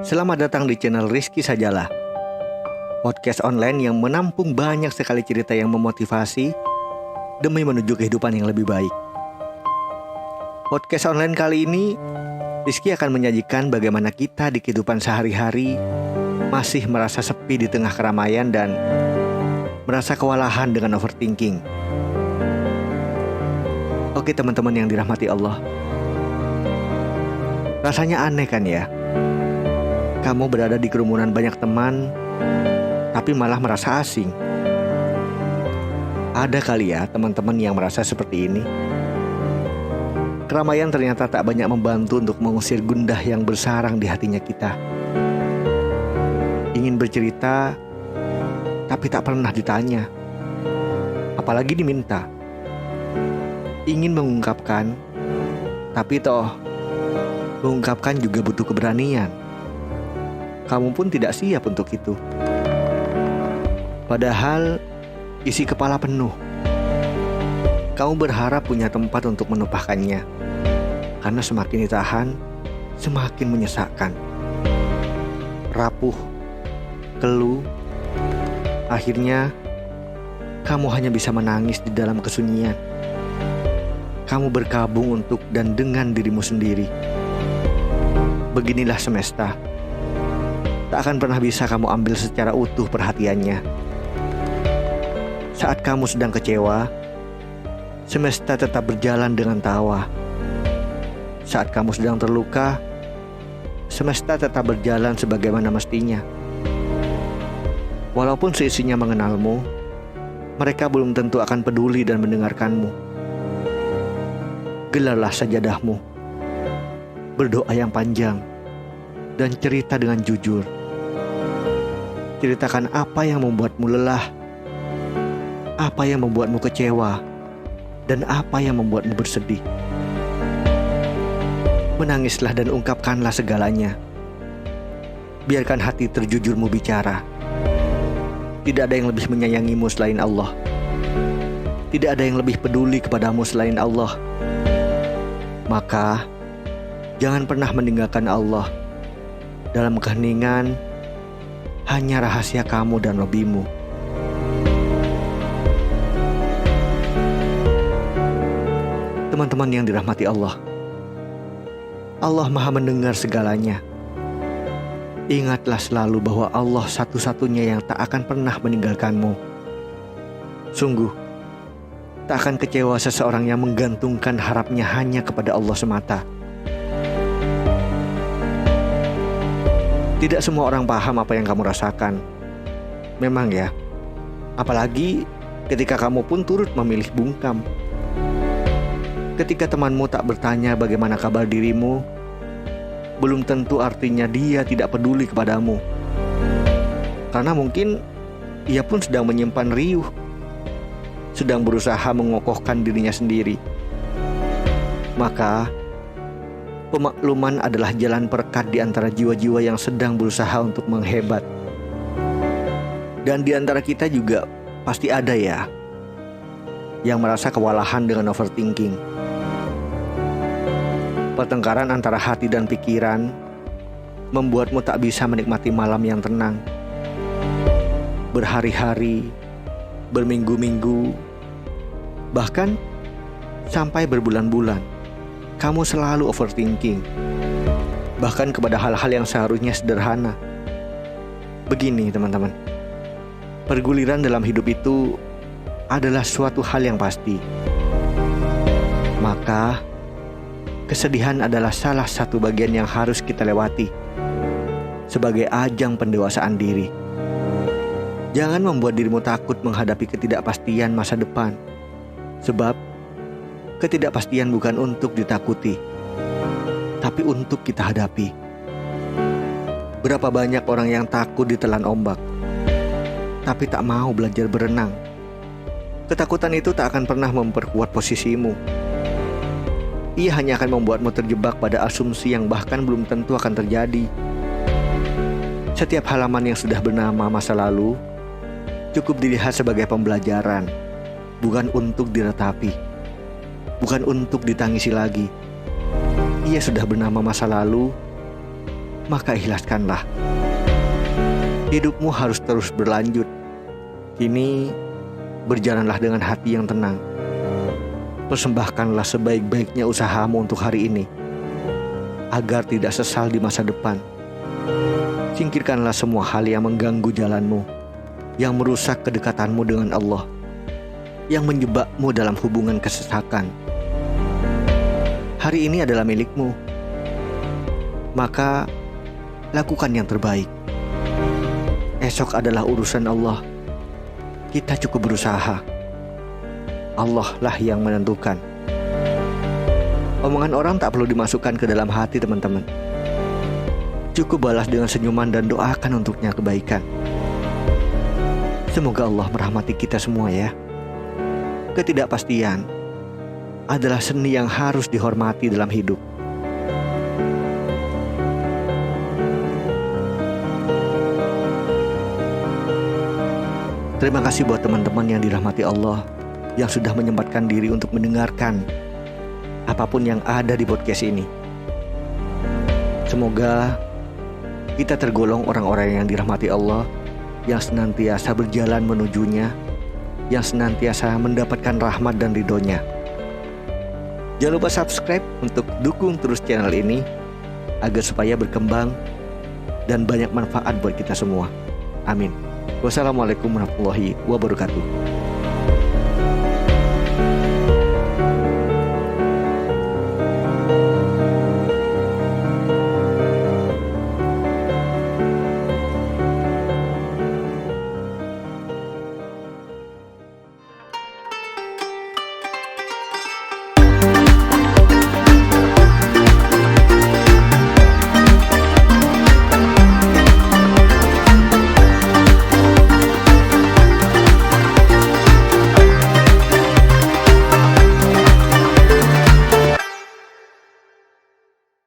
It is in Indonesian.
Selamat datang di channel Rizky Sajalah, podcast online yang menampung banyak sekali cerita yang memotivasi demi menuju kehidupan yang lebih baik. Podcast online kali ini, Rizky akan menyajikan bagaimana kita di kehidupan sehari-hari masih merasa sepi di tengah keramaian dan merasa kewalahan dengan overthinking. Oke teman-teman yang dirahmati Allah, rasanya aneh kan ya? Kamu berada di kerumunan banyak teman, tapi malah merasa asing. Ada kali ya teman-teman yang merasa seperti ini. Keramaian ternyata tak banyak membantu untuk mengusir gundah yang bersarang di hatinya kita. Ingin bercerita, tapi tak pernah ditanya, apalagi diminta. Ingin mengungkapkan, tapi toh mengungkapkan juga butuh keberanian. Kamu pun tidak siap untuk itu. Padahal isi kepala penuh. Kamu berharap punya tempat untuk menumpahkannya, karena semakin ditahan, semakin menyesakkan. Rapuh, keluh, akhirnya kamu hanya bisa menangis di dalam kesunyian. Kamu berkabung untuk dan dengan dirimu sendiri. Beginilah semesta. Tak akan pernah bisa kamu ambil secara utuh perhatiannya. Saat kamu sedang kecewa, semesta tetap berjalan dengan tawa. Saat kamu sedang terluka, semesta tetap berjalan sebagaimana mestinya. Walaupun seisinya mengenalmu, mereka belum tentu akan peduli dan mendengarkanmu. Gelarlah sajadahmu, berdoa yang panjang, dan cerita dengan jujur. Ceritakan apa yang membuatmu lelah, apa yang membuatmu kecewa, dan apa yang membuatmu bersedih. Menangislah dan ungkapkanlah segalanya. Biarkan hati terjujurmu bicara. Tidak ada yang lebih menyayangimu selain Allah. Tidak ada yang lebih peduli kepadamu selain Allah. Maka jangan pernah meninggalkan Allah. Dalam keheningan, hanya rahasia kamu dan Robbimu. Teman-teman yang dirahmati Allah, Allah Maha mendengar segalanya. Ingatlah selalu bahwa Allah satu-satunya yang tak akan pernah meninggalkanmu. Sungguh, tak akan kecewa seseorang yang menggantungkan harapnya hanya kepada Allah semata. Tidak semua orang paham apa yang kamu rasakan. Memang ya, apalagi ketika kamu pun turut memilih bungkam. Ketika temanmu tak bertanya bagaimana kabar dirimu, belum tentu artinya dia tidak peduli kepadamu. Karena mungkin ia pun sedang menyimpan riuh, sedang berusaha mengokohkan dirinya sendiri. Maka pemakluman adalah jalan perekat di antara jiwa-jiwa yang sedang berusaha untuk menghebat. Dan di antara kita juga pasti ada ya yang merasa kewalahan dengan overthinking. Pertengkaran antara hati dan pikiran membuatmu tak bisa menikmati malam yang tenang. Berhari-hari, berminggu-minggu, bahkan sampai berbulan-bulan, kamu selalu overthinking, bahkan kepada hal-hal yang seharusnya sederhana. Begini teman-teman, perguliran dalam hidup itu adalah suatu hal yang pasti. Maka kesedihan adalah salah satu bagian yang harus kita lewati sebagai ajang pendewasaan diri. Jangan membuat dirimu takut menghadapi ketidakpastian masa depan, sebab ketidakpastian bukan untuk ditakuti, tapi untuk kita hadapi. Berapa banyak orang yang takut ditelan ombak, tapi tak mau belajar berenang. Ketakutan itu tak akan pernah memperkuat posisimu. Ia hanya akan membuatmu terjebak pada asumsi yang bahkan belum tentu akan terjadi. Setiap halaman yang sudah bernama masa lalu cukup dilihat sebagai pembelajaran, bukan untuk diratapi, bukan untuk ditangisi lagi. Ia sudah bernama masa lalu, maka ikhlaskanlah. Hidupmu harus terus berlanjut. Kini berjalanlah dengan hati yang tenang. Persembahkanlah sebaik-baiknya usahamu untuk hari ini, agar tidak sesal di masa depan. Singkirkanlah semua hal yang mengganggu jalanmu, yang merusak kedekatanmu dengan Allah, yang menjebakmu dalam hubungan kesesakan. Hari ini adalah milikmu, maka lakukan yang terbaik. Esok adalah urusan Allah. Kita cukup berusaha. Allah lah yang menentukan. Omongan orang tak perlu dimasukkan ke dalam hati, teman-teman. Cukup balas dengan senyuman dan doakan untuknya kebaikan. Semoga Allah merahmati kita semua ya. Ketidakpastian adalah seni yang harus dihormati dalam hidup. Terima kasih buat teman-teman yang dirahmati Allah, yang sudah menyempatkan diri untuk mendengarkan apapun yang ada di podcast ini. Semoga kita tergolong orang-orang yang dirahmati Allah, yang senantiasa berjalan menujunya, yang senantiasa mendapatkan rahmat dan ridhonya. Jangan lupa subscribe untuk dukung terus channel ini, agar supaya berkembang dan banyak manfaat buat kita semua. Amin. Wassalamualaikum warahmatullahi wabarakatuh.